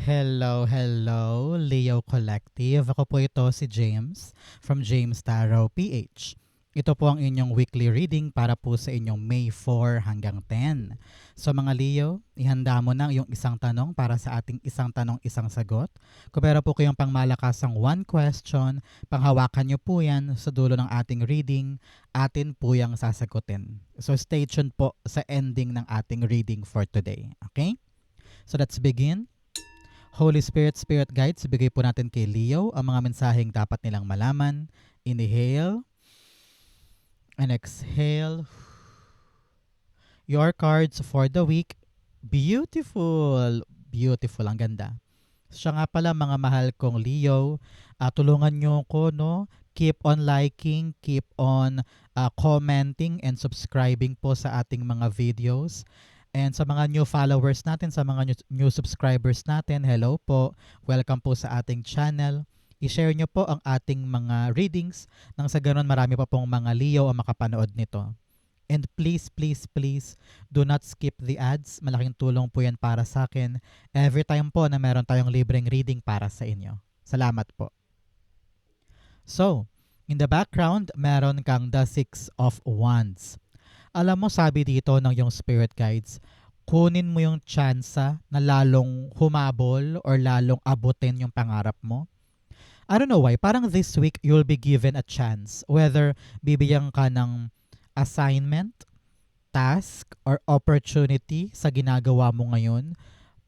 Hello, hello, Leo Collective. Ako po ito si James from James Tarot PH. Ito po ang inyong weekly reading para po sa inyong May 4 hanggang 10. So mga Leo, ihanda mo na yung isang tanong para sa ating isang tanong, isang sagot. Kung meron po kayong pangmalakasang one question, panghawakan nyo po yan sa dulo ng ating reading, atin po yung sasagutin. So stay tuned po sa ending ng ating reading for today. Okay? So let's begin. Holy Spirit, Spirit Guides, bigay po natin kay Leo ang mga mensaheng dapat nilang malaman. Inhale and exhale. Your cards for the week. Beautiful. Beautiful. Ang ganda. Siya nga pala mga mahal kong Leo. Tulungan nyo ko, no? Keep on liking, keep on commenting and subscribing po sa ating mga videos. And sa mga new followers natin, sa mga new subscribers natin, hello po. Welcome po sa ating channel. I-share nyo po ang ating mga readings nang sa ganun marami pa pong mga Leo ang makapanood nito. And please, please, please, do not skip the ads. Malaking tulong po yan para sa akin. Every time po na meron tayong libreng reading para sa inyo. Salamat po. So, in the background, meron kang the Six of Wands. Alam mo, sabi dito ng yung spirit guides, kunin mo yung tsansa na lalong humabol or lalong abutin yung pangarap mo. I don't know why, parang this week you'll be given a chance. Whether bibigyan ka ng assignment, task, or opportunity sa ginagawa mo ngayon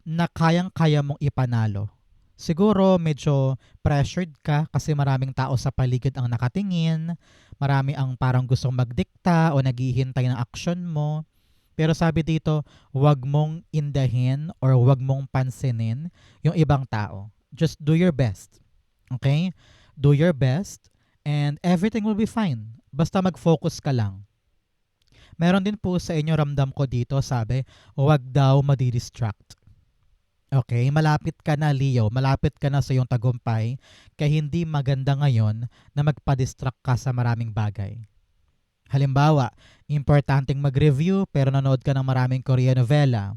na kayang-kaya mong ipanalo. Siguro medyo pressured ka kasi maraming tao sa paligid ang nakatingin, marami ang parang gustong magdikta o naghihintay ng aksyon mo. Pero sabi dito, wag mong indahin or wag mong pansinin yung ibang tao. Just do your best. Okay? Do your best and everything will be fine. Basta mag-focus ka lang. Meron din po sa inyo ramdam ko dito, sabi, wag daw madidistract. Okay, malapit ka na Leo, malapit ka na sa iyong tagumpay, kaya hindi maganda ngayon na magpa-distract ka sa maraming bagay. Halimbawa, importanteng mag-review pero nanood ka ng maraming Korean novela.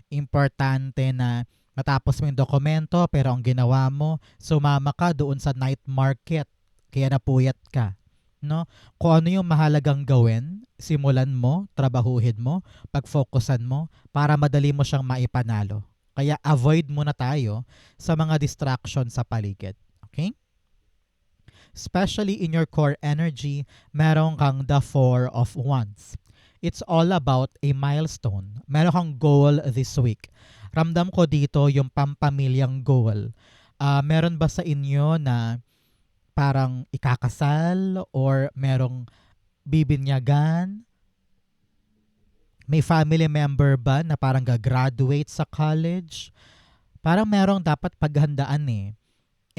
Importante na matapos mo yung dokumento pero ang ginawa mo, sumama ka doon sa night market, kaya napuyat ka. No? Kung ano yung mahalagang gawin, simulan mo, trabahuhin mo, pag-focusan mo para madali mo siyang maipanalo. Kaya avoid muna tayo sa mga distraction sa paligid. Okay? Especially in your core energy, meron kang the Four of Wands. It's all about a milestone. Meron kang goal this week. Ramdam ko dito yung pampamilyang goal. Meron ba sa inyo na parang ikakasal or merong bibinyagan? May family member ba na parang gagraduate sa college? Parang merong dapat paghandaan eh.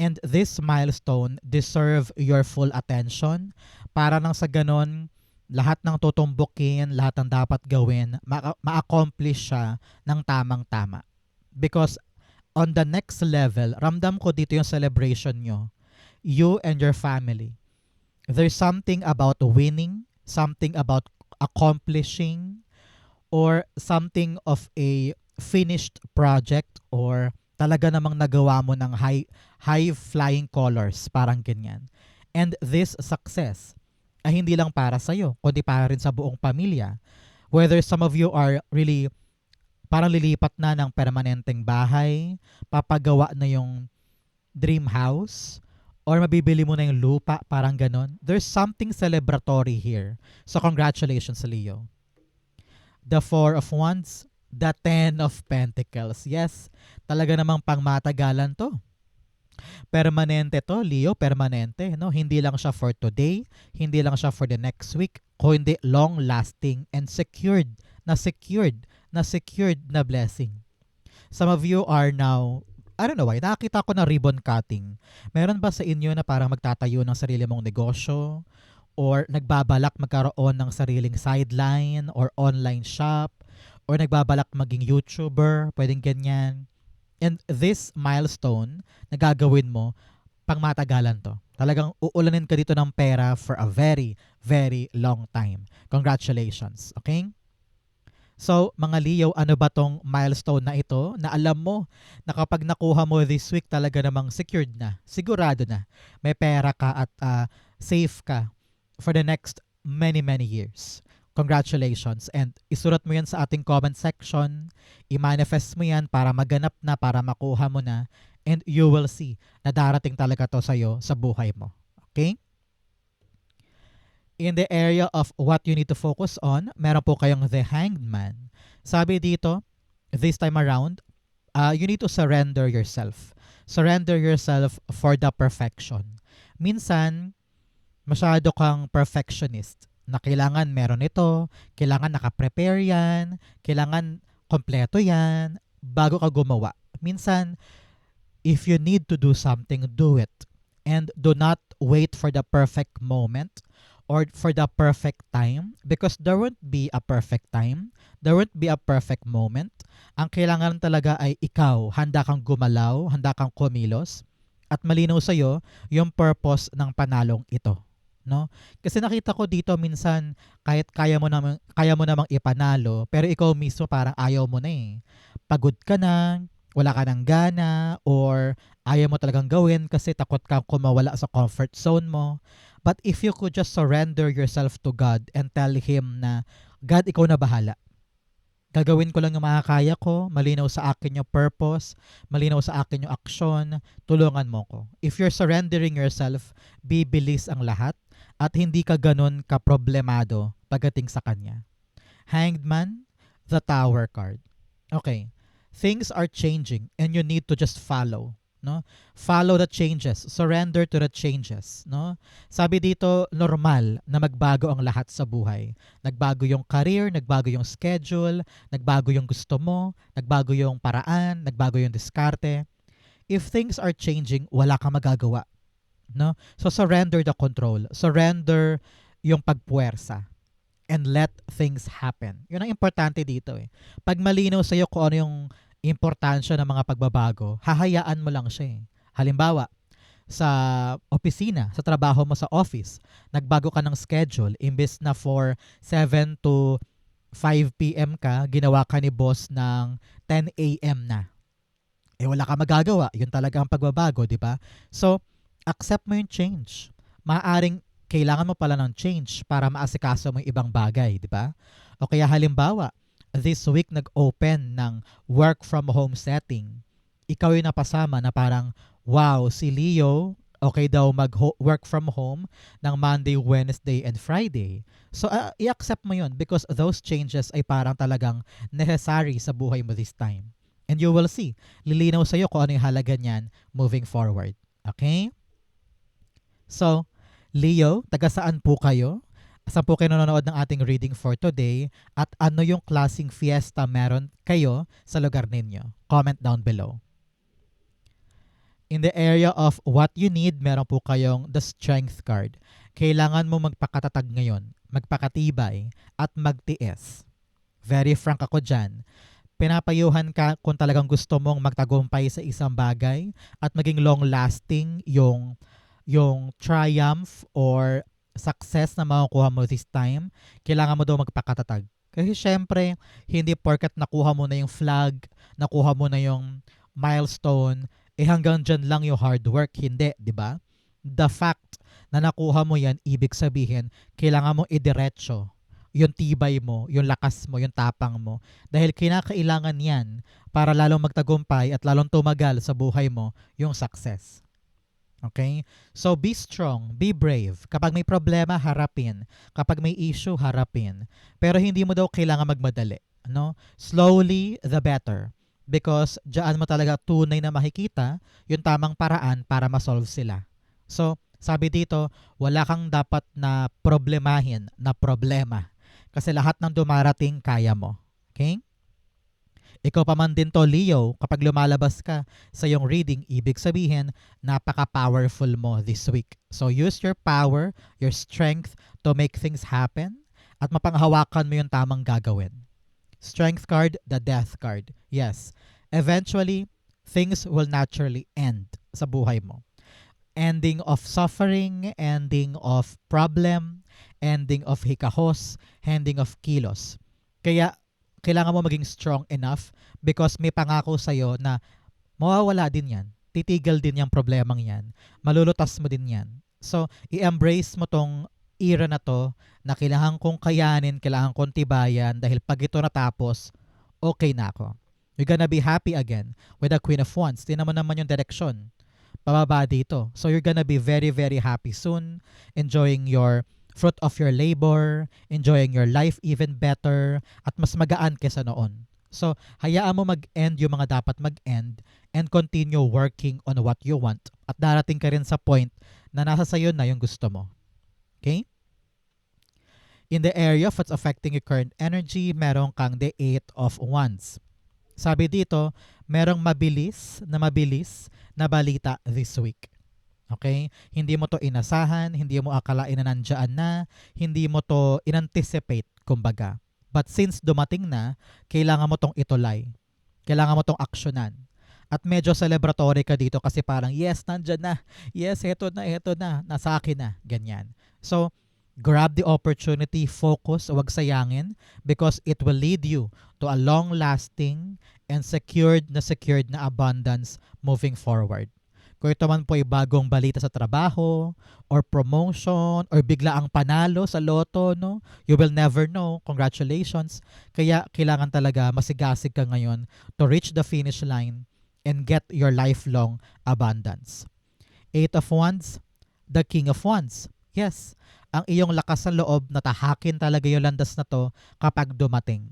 And this milestone deserve your full attention para nang sa ganon, lahat ng tutumbukin, lahat ng dapat gawin, ma-accomplish siya ng tamang-tama. Because on the next level, ramdam ko dito yung celebration nyo. You and your family. There's something about winning, something about accomplishing, or something of a finished project or talaga namang nagawa mo ng high flying colors, parang ganyan. And this success ay hindi lang para sa iyo, kundi para rin sa buong pamilya. Whether some of you are really parang lilipat na ng permanenteng bahay, papagawa na yung dream house, or mabibili mo na yung lupa, parang ganon. There's something celebratory here. So congratulations, Leo. The Four of Wands, the Ten of Pentacles. Yes, talaga namang pangmatagalan to. Permanente to, Leo, permanente. No? Hindi lang siya for today, hindi lang siya for the next week, kundi long-lasting and secured na blessing. Some of you are now, I don't know why, nakakita ko na ribbon cutting. Meron ba sa inyo na parang magtatayo ng sarili mong negosyo? Or nagbabalak magkaroon ng sariling sideline or online shop or nagbabalak maging YouTuber, pwedeng ganyan. And this milestone na gagawin mo, pangmatagalan to. Talagang uulanin ka dito ng pera for a very, very long time. Congratulations, okay? So, mga Leo, ano ba tong milestone na ito na alam mo na kapag nakuha mo this week talaga namang secured na, sigurado na, may pera ka at safe ka for the next many, many years. Congratulations. And isulat mo yan sa ating comment section, i-manifest mo yan para maganap na, para makuha mo na, and you will see na darating talaga to sa'yo sa buhay mo. Okay? In the area of what you need to focus on, meron po kayong the Hanged Man. Sabi dito, this time around, you need to surrender yourself. Surrender yourself for the perfection. Minsan, masyado kang perfectionist na kailangan meron ito, kailangan nakaprepare yan, kailangan kompleto yan, bago ka gumawa. Minsan, if you need to do something, do it. And do not wait for the perfect moment or for the perfect time because there won't be a perfect time. There won't be a perfect moment. Ang kailangan talaga ay ikaw, handa kang gumalaw, handa kang kumilos, at malinaw sa'yo yung purpose ng panalong ito. No? Kasi nakita ko dito minsan kahit kaya mo namang ipanalo pero ikaw mismo parang ayaw mo na eh. Pagod ka na, wala ka ng gana, or ayaw mo talagang gawin kasi takot kang kumawala sa comfort zone mo. But if you could just surrender yourself to God and tell Him na, God, ikaw na bahala. Gagawin ko lang yung makakaya ko, malinaw sa akin yung purpose, malinaw sa akin yung aksyon, tulungan mo ko. If you're surrendering yourself, bibilis ang lahat at hindi ka ganun kaproblemado pagdating sa Kanya. Hanged Man, the Tower card. Okay, things are changing and you need to just follow. No? Follow the changes. Surrender to the changes. No? Sabi dito, normal na magbago ang lahat sa buhay. Nagbago yung career, nagbago yung schedule, nagbago yung gusto mo, nagbago yung paraan, nagbago yung diskarte. If things are changing, wala kang magagawa. No? So surrender the control. Surrender yung pagpuwersa. And let things happen. Yun ang importante dito eh. Pag malinaw sa'yo kung ano yung importansya ng mga pagbabago, hahayaan mo lang siya eh. Halimbawa, sa opisina, sa trabaho mo sa office, nagbago ka ng schedule, imbes na for 7 to 5 p.m. ka, ginawa ka ni boss ng 10 a.m. na. Eh wala ka magagawa, yun talaga ang pagbabago, di ba? So, accept mo yung change. Maaring kailangan mo pala ng change para maasikaso mo yung ibang bagay, di ba? O kaya halimbawa, this week nag-open ng work from home setting. Ikaw yung napasama na parang, wow, si Leo, okay daw mag-work from home ng Monday, Wednesday, and Friday. So, i-accept mo yun because those changes ay parang talagang necessary sa buhay mo this time. And you will see, lilinaw sa'yo kung ano yung halaga niyan moving forward. Okay? So, Leo, taga saan po kayo? Saan po kayo nanonood ng ating reading for today? At ano yung klaseng fiesta meron kayo sa lugar ninyo? Comment down below. In the area of what you need, meron po kayong the Strength card. Kailangan mo magpakatatag ngayon, magpakatibay, at magtiis. Very frank ako dyan. Pinapayuhan ka kung talagang gusto mong magtagumpay sa isang bagay at maging long-lasting yung triumph or success na makukuha mo this time, kailangan mo daw magpakatatag. Kasi syempre, hindi porkat nakuha mo na yung flag, nakuha mo na yung milestone, hanggang dyan lang yung hard work. Hindi, di ba? The fact na nakuha mo yan, ibig sabihin, kailangan mo idiretso yung tibay mo, yung lakas mo, yung tapang mo. Dahil kinakailangan yan para lalong magtagumpay at lalong tumagal sa buhay mo yung success. Okay? So, be strong, be brave. Kapag may problema, harapin. Kapag may issue, harapin. Pero hindi mo daw kailangan magmadali. No? Slowly, the better. Because diyan mo talaga tunay na makikita yung tamang paraan para ma-solve sila. So, sabi dito, wala kang dapat na problemahin na problema. Kasi lahat ng dumarating, kaya mo. Okay? Ikaw pa man din to, Leo, kapag lumalabas ka sa iyong reading, ibig sabihin, napaka-powerful mo this week. So use your power, your strength to make things happen at mapanghawakan mo yung tamang gagawin. Strength card, the death card. Yes, eventually, things will naturally end sa buhay mo. Ending of suffering, ending of problem, ending of hikahos, ending of kilos. Kaya kailangan mo maging strong enough because may pangako sa'yo na mawawala din yan. Titigil din yung problemang yan. Malulutas mo din yan. So, i-embrace mo tong era na to na kailangan kong kayanin, kailangan kong tibayan dahil pag ito natapos, okay na ako. You're gonna be happy again with the Queen of Wands. Tingnan mo naman yung direksyon. Pababa dito. So, you're gonna be very, very happy soon, enjoying your fruit of your labor, enjoying your life even better, at mas magaan kesa noon. So, hayaan mo mag-end yung mga dapat mag-end and continue working on what you want. At darating ka rin sa point na nasa sayo na yung gusto mo. Okay? In the area of what's affecting your current energy, meron kang the 8 of Wands. Sabi dito, merong mabilis na balita this week. Okay? Hindi mo to inasahan, hindi mo akalain na nandiyan na, hindi mo to inanticipate, kumbaga. But since dumating na, kailangan mo tong itulay. Kailangan mo tong aksyonan. At medyo celebratory ka dito kasi parang, yes, nandyan na. Yes, eto na. Nasa akin na. Ganyan. So, grab the opportunity, focus, huwag sayangin because it will lead you to a long-lasting and secured na abundance moving forward. Kung ito man po ay bagong balita sa trabaho or promotion or bigla ang panalo sa loto, no? You will never know. Congratulations. Kaya kailangan talaga masigasig ka ngayon to reach the finish line and get your lifelong abundance. 8 of Wands, the King of Wands. Yes, ang iyong lakas sa loob na tahakin talaga yung landas na to kapag dumating.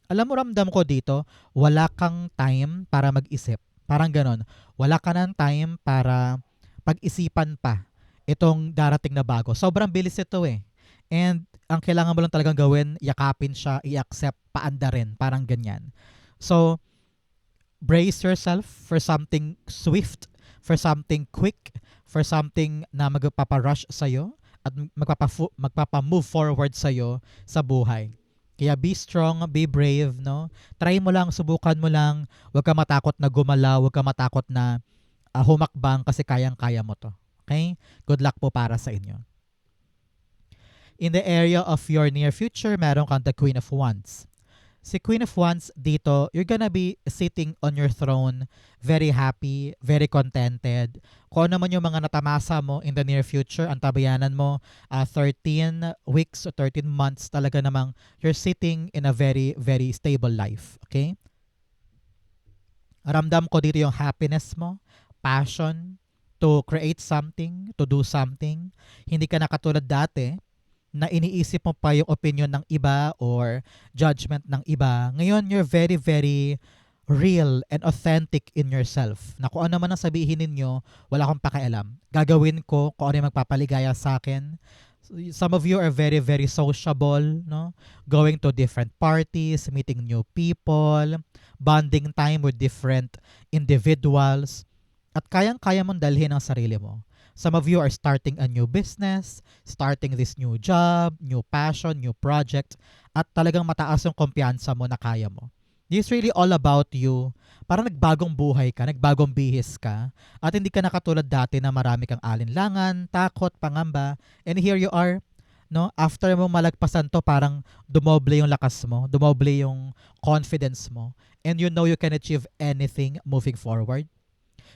Alam mo, ramdam ko dito, wala kang time para mag-isip. Parang ganon. Wala ka ng time para pag-isipan pa itong darating na bago. Sobrang bilis ito eh. And ang kailangan mo lang talagang gawin, yakapin siya, i-accept, paanda rin. Parang ganyan. So, brace yourself for something swift, for something quick, for something na magpaparush sa'yo at magpapa-move forward sa'yo sa buhay. Kaya be strong, be brave, no? Try mo lang, subukan mo lang. Huwag ka matakot na gumalaw, huwag ka matakot na humakbang kasi kayang-kaya mo to. Okay? Good luck po para sa inyo. In the area of your near future, meron kang the Queen of Wands. Si Queen of Wands dito, you're gonna be sitting on your throne, very happy, very contented. Kung ano man yung mga natamasa mo in the near future, ang tabayanan mo, 13 weeks or 13 months, talaga namang you're sitting in a very, very stable life. Okay? Ramdam ko dito yung happiness mo, passion, to create something, to do something. Hindi ka na katulad dati, na iniisip mo pa yung opinion ng iba or judgment ng iba. Ngayon, you're very, very real and authentic in yourself. Na kung ano man ang sabihin ninyo, wala akong pakialam. Gagawin ko kung ano yung magpapaligaya sa akin. Some of you are very, very sociable, no? Going to different parties, meeting new people, bonding time with different individuals. At kayang-kaya mong dalhin ang sarili mo. Some of you are starting a new business, starting this new job, new passion, new project, at talagang mataas yung kumpiyansa mo na kaya mo. This is really all about you. Parang nagbagong buhay ka, nagbagong bihis ka, at hindi ka nakatulad dati na marami kang alinlangan, takot, pangamba, and here you are, no? After mo malagpasan to, parang dumoble yung lakas mo, dumoble yung confidence mo, and you know you can achieve anything moving forward.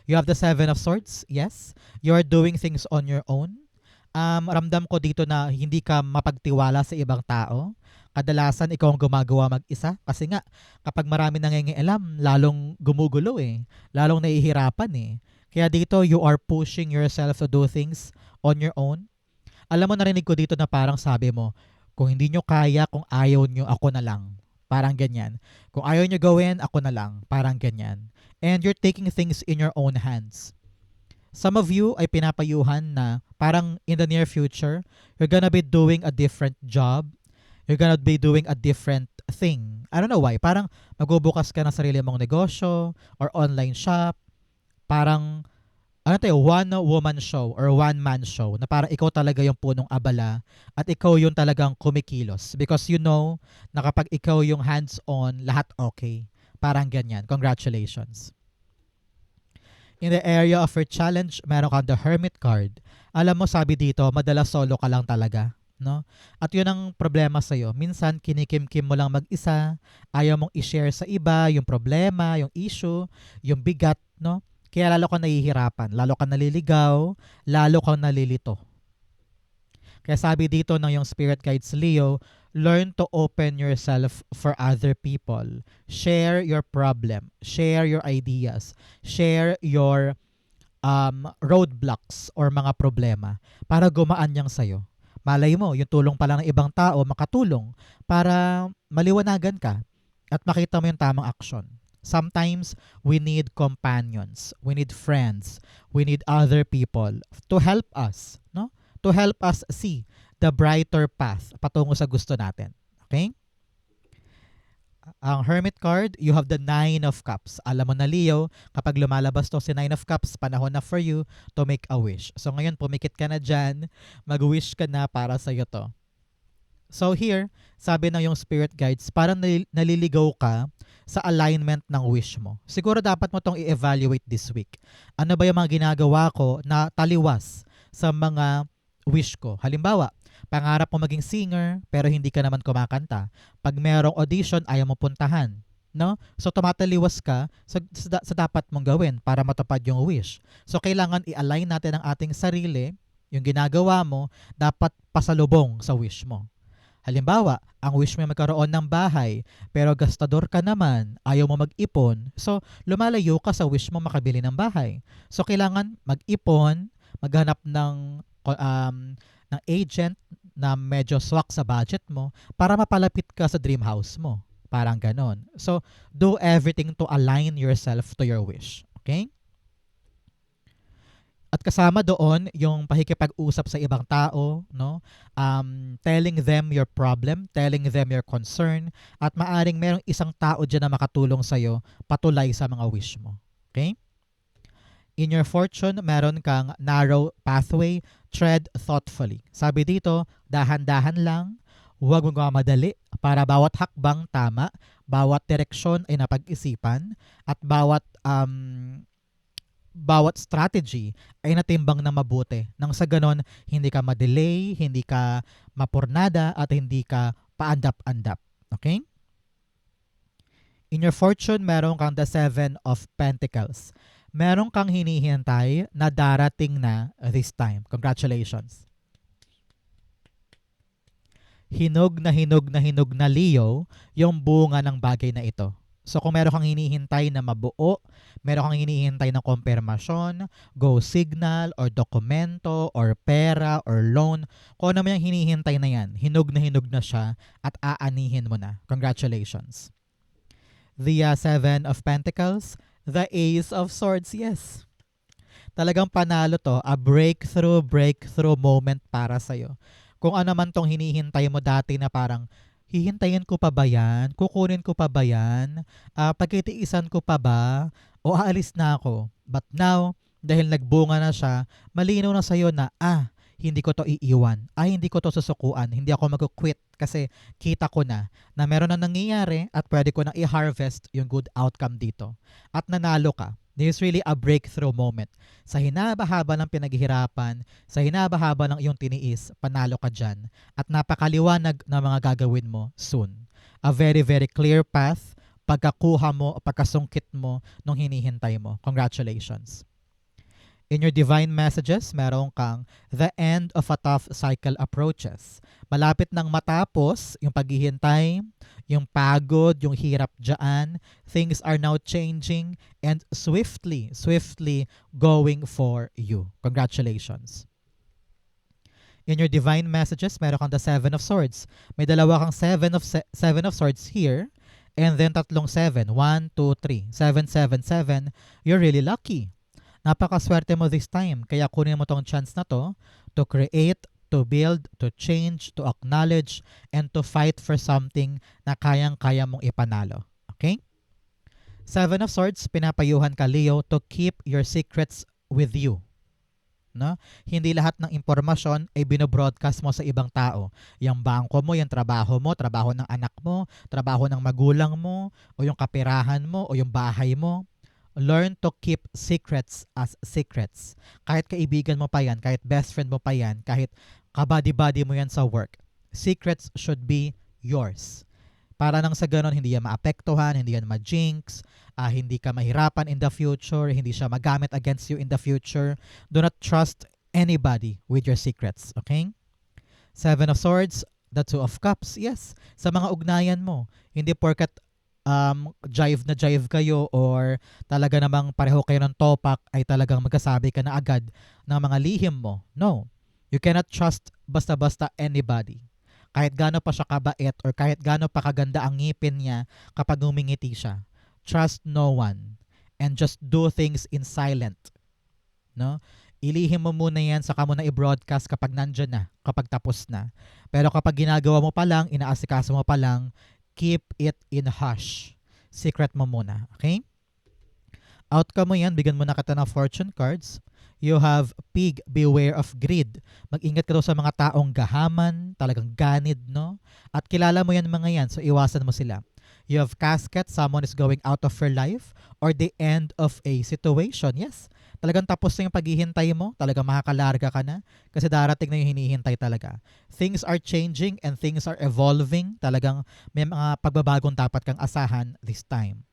You have the 7 of Swords, yes. You are doing things on your own. Ramdam ko dito na hindi ka mapagtiwala sa ibang tao. Kadalasan ikaw ang gumagawa mag-isa. Kasi nga, kapag marami nangingialam, lalong gumugulo eh. Lalong nahihirapan eh. Kaya dito, you are pushing yourself to do things on your own. Alam mo, narinig ko dito na parang sabi mo, kung hindi nyo kaya, kung ayaw nyo, ako na lang. Parang ganyan. Kung ayaw nyo gawin, ako na lang. Parang ganyan. And you're taking things in your own hands. Some of you ay pinapayuhan na parang in the near future, you're gonna be doing a different job. You're gonna be doing a different thing. I don't know why. Parang magbubukas ka ng sarili mong negosyo or online shop. Parang one-woman show or one-man show na parang ikaw talaga yung punong abala at ikaw yung talagang kumikilos. Because you know na kapag ikaw yung hands-on, lahat okay. Parang ganyan. Congratulations. In the area of your challenge, meron kang the Hermit card. Alam mo, sabi dito, madalas solo ka lang talaga. no? At yun ang problema sa'yo. Minsan, kinikimkim mo lang mag-isa, ayaw mong i-share sa iba yung problema, yung issue, yung bigat, no? Kaya lalo kang nahihirapan, lalo kang naliligaw, lalo kang nalilito. Kaya sabi dito ng yung spirit guides Leo, learn to open yourself for other people. Share your problem, share your ideas, share your roadblocks or mga problema para gumaan yang sa'yo. Malay mo, yung tulong pala ng ibang tao makatulong para maliwanagan ka at makita mo yung tamang aksyon. Sometimes, we need companions, we need friends, we need other people to help us, no? To help us see the brighter path patungo sa gusto natin. Okay? Ang Hermit card, you have the Nine of Cups. Alam mo na Leo, kapag lumalabas to si Nine of Cups, panahon na for you to make a wish. So ngayon, pumikit ka na dyan, mag-wish ka na para sa'yo to. So here, sabi ng yung spirit guides, parang naliligaw ka sa alignment ng wish mo. Siguro dapat mo tong i-evaluate this week. Ano ba yung mga ginagawa ko na taliwas sa mga wish ko? Halimbawa, pangarap mo maging singer pero hindi ka naman kumakanta. Pag merong audition, ayaw mo puntahan. No? So tumataliwas ka sa dapat mong gawin para matupad yung wish. So kailangan i-align natin ang ating sarili, yung ginagawa mo, dapat pasalubong sa wish mo. Halimbawa, ang wish mo magkaroon ng bahay, pero gastador ka naman, ayaw mo mag-ipon, so lumalayo ka sa wish mo makabili ng bahay. So kailangan mag-ipon, maghanap ng agent na medyo swak sa budget mo para mapalapit ka sa dream house mo. Parang ganon. So, do everything to align yourself to your wish. Okay? At kasama doon yung pakikipag-usap sa ibang tao, no? Telling them your problem, telling them your concern, at maaring merong isang tao dyan na makatulong sa'yo patulay sa mga wish mo. Okay? In your fortune, meron kang narrow pathway, tread thoughtfully. Sabi dito, dahan-dahan lang, huwag mong mamadali para bawat hakbang tama, bawat direksyon ay napag-isipan, at bawat strategy ay natimbang na mabuti. Nang sa ganon, hindi ka ma-delay, hindi ka mapurnada, at hindi ka paandap-andap. Okay? In your fortune, meron kang the Seven of Pentacles. Meron kang hinihintay na darating na this time. Congratulations. Hinog na hinog na hinog na Leo yung bunga ng bagay na ito. So kung meron kang hinihintay na mabuo, meron kang hinihintay na konfirmasyon, go signal, or dokumento, or pera, or loan, kung ano man yung hinihintay na yan, hinog na siya at aanihin mo na. Congratulations. The Seven of Pentacles, the Ace of Swords, yes. Talagang panalo to, a breakthrough moment para sa'yo. Kung ano man tong hinihintay mo dati na parang, hihintayin ko pa ba yan? Kukunin ko pa ba yan? Pagkitiisan ko pa ba? O aalis na ako? But now, dahil nagbunga na siya, malinaw na sa'yo na, hindi ko to iiwan. Hindi ko to susukuan. Hindi ako mag-quit kasi kita ko na meron na nangyayari at pwede ko na i-harvest yung good outcome dito. At nanalo ka. This is really a breakthrough moment. Sa hinaba-haba ng pinaghihirapan, sa hinaba-haba ng iyong tiniis, panalo ka dyan. At napakaliwanag na mga gagawin mo soon. A very, very clear path, pagkakuha mo o pagkasungkit mo nung hinihintay mo. Congratulations. In your divine messages, meron kang the end of a tough cycle approaches. Malapit nang matapos yung paghihintay, yung pagod, yung hirap dyan. Things are now changing and swiftly going for you. Congratulations. In your divine messages, meron kang the Seven of Swords. May dalawa kang Seven of Swords here and then tatlong 7. 1, 2, 3. 7, 7, 7. You're really lucky. Napakaswerte mo this time. Kaya kunin mo tong chance na to create, to build, to change, to acknowledge, and to fight for something na kayang-kaya mong ipanalo. Okay? Seven of Swords, pinapayuhan ka Leo to keep your secrets with you. No? Hindi lahat ng impormasyon ay binobroadcast mo sa ibang tao. Yung bangko mo, yung trabaho mo, trabaho ng anak mo, trabaho ng magulang mo, o yung kapirahan mo, o yung bahay mo. Learn to keep secrets as secrets. Kahit kaibigan mo pa yan, kahit best friend mo pa yan, kahit Kabady-body mo yan sa work. Secrets should be yours. Para nang sa ganon, hindi yan maapektuhan, hindi yan ma-jinx, hindi ka mahirapan in the future, hindi siya magamit against you in the future. Do not trust anybody with your secrets, okay? Seven of Swords, the Two of Cups, yes. Sa mga ugnayan mo, hindi porkat jive na jive kayo or talaga namang pareho kayo ng topak ay talagang magkasabi ka na agad ng mga lihim mo. No. You cannot trust basta-basta anybody. Kahit gaano pa siya kabait or kahit gaano pa kaganda ang ngipin niya kapag humingiti siya. Trust no one and just do things in silent. No? Ilihim mo muna yan saka mo na i-broadcast kapag nandyan na, kapag tapos na. Pero kapag ginagawa mo pa lang, inaasikaso mo pa lang, keep it in hush. Secret mo muna. Okay? Outcome mo yan, bigyan mo na kita ng fortune cards. You have pig, beware of greed. Mag-ingat ka daw sa mga taong gahaman, talagang ganid, no? At kilala mo yan mga yan, so iwasan mo sila. You have casket, someone is going out of your life or the end of a situation. Yes, talagang tapos na yung paghihintay mo, talagang makakalarga ka na kasi darating na yung hinihintay talaga. Things are changing and things are evolving. Talagang may mga pagbabagong dapat kang asahan this time.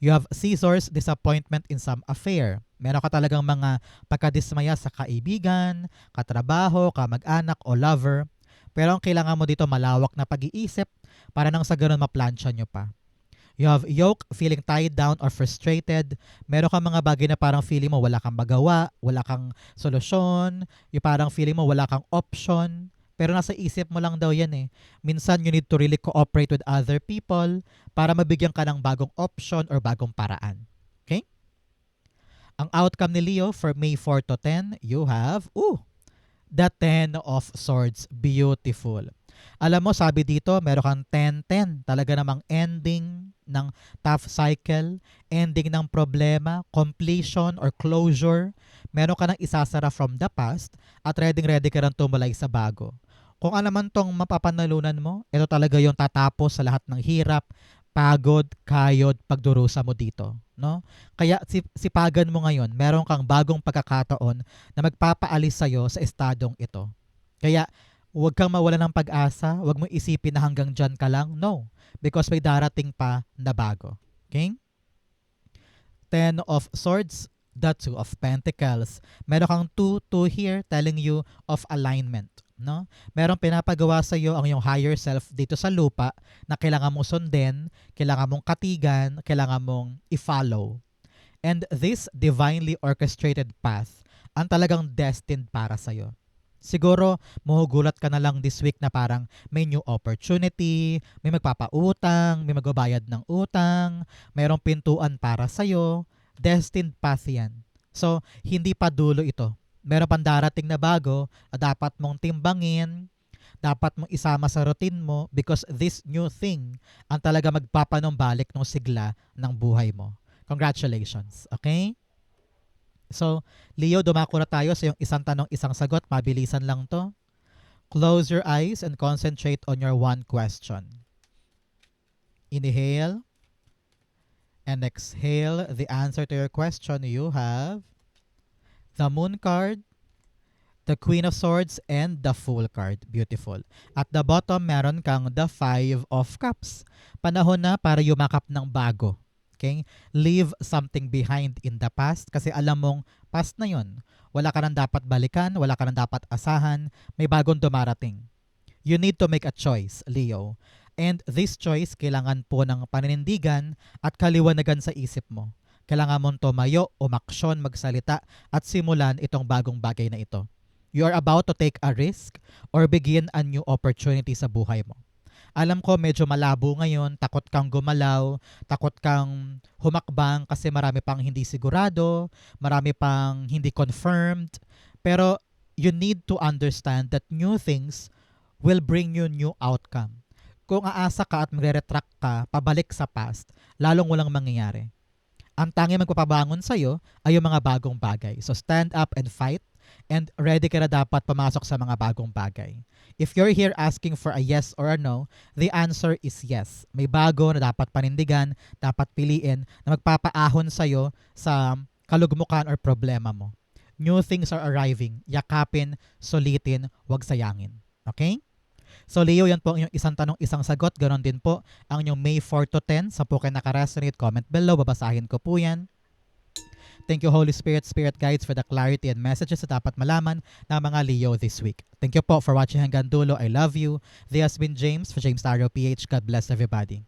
You have scissors, disappointment in some affair. Meron ka talagang mga pagkadismaya sa kaibigan, katrabaho, kamag-anak o lover. Pero ang kailangan mo dito malawak na pag-iisip para nang sa ganun maplansya nyo pa. You have yoke, feeling tied down or frustrated. Meron kang mga bagay na parang feeling mo wala kang magawa, wala kang solusyon, yung parang feeling mo wala kang option. Pero nasa isip mo lang daw yan eh. Minsan you need to really cooperate with other people para mabigyan ka ng bagong option or bagong paraan. Okay? Ang outcome ni Leo for May 4 to 10, you have, the Ten of Swords. Beautiful. Alam mo, sabi dito, meron kang 10-10. Talaga namang ending ng tough cycle, ending ng problema, completion or closure. Meron ka nang isasara from the past at ready ka nang tumulay sa bago. Kung ano man tong mapapanalunan mo, ito talaga yung tatapos sa lahat ng hirap, pagod, kayod, pagdurusa mo dito. No? Kaya sipagan mo ngayon, meron kang bagong pagkakataon na magpapaalis sa'yo sa estadong ito. Kaya huwag kang mawala ng pag-asa, huwag mo isipin na hanggang dyan ka lang. No, because may darating pa na bago. Okay? Ten of Swords, the Two of Pentacles. Meron kang 2-2 here telling you of alignment. No? Merong pinapagawa sa iyo ang iyong higher self dito sa lupa na kailangan mong sundin, kailangan mong katigan, kailangan mong i-follow. And this divinely orchestrated path ang talagang destined para sa iyo. Siguro, mahugulat ka na lang this week na parang may new opportunity, may magpapautang, may magbabayad ng utang, mayroong pintuan para sa'yo. Destined path yan. So, hindi pa dulo ito. Meron pang darating na bago na dapat mong timbangin, dapat mong isama sa routine mo because this new thing ang talaga magpapanumbalik ng sigla ng buhay mo. Congratulations. Okay? So, Leo, dumako na tayo sa yung isang tanong, isang sagot. Mabilisan lang to. Close your eyes and concentrate on your one question. Inhale and exhale the answer to your question. You have the Moon card, the Queen of Swords, and the Fool card. Beautiful. At the bottom, meron kang the Five of Cups. Panahon na para yumakap ng bago. Okay? Leave something behind in the past kasi alam mong past na yun. Wala ka nang dapat balikan, wala ka nang dapat asahan, may bagong dumarating. You need to make a choice, Leo. And this choice, kailangan po ng paninindigan at kaliwanagan sa isip mo. Kailangan mong tumayo, umaksyon, magsalita at simulan itong bagong bagay na ito. You are about to take a risk or begin a new opportunity sa buhay mo. Alam ko medyo malabo ngayon, takot kang gumalaw, takot kang humakbang kasi marami pang hindi sigurado, marami pang hindi confirmed. Pero you need to understand that new things will bring you new outcome. Kung aasa ka at magre-retract ka pabalik sa past, lalong walang mangyayari. Ang tanging magpapabangon sa'yo ay yung mga bagong bagay. So stand up and fight and ready ka na dapat pumasok sa mga bagong bagay. If you're here asking for a yes or a no, the answer is yes. May bago na dapat panindigan, dapat piliin na magpapaahon sa'yo sa kalugmukan or problema mo. New things are arriving. Yakapin, sulitin, wag sayangin. Okay? So Leo, yan po ang inyong isang tanong, isang sagot. Ganon din po ang inyong May 4 to 10. Sa po kayo nakaresonate, comment below. Babasahin ko po yan. Thank you, Holy Spirit, Spirit Guides, for the clarity and messages na dapat malaman ng mga Leo this week. Thank you po for watching hanggang dulo. I love you. This has been James for James Tarot PH. God bless everybody.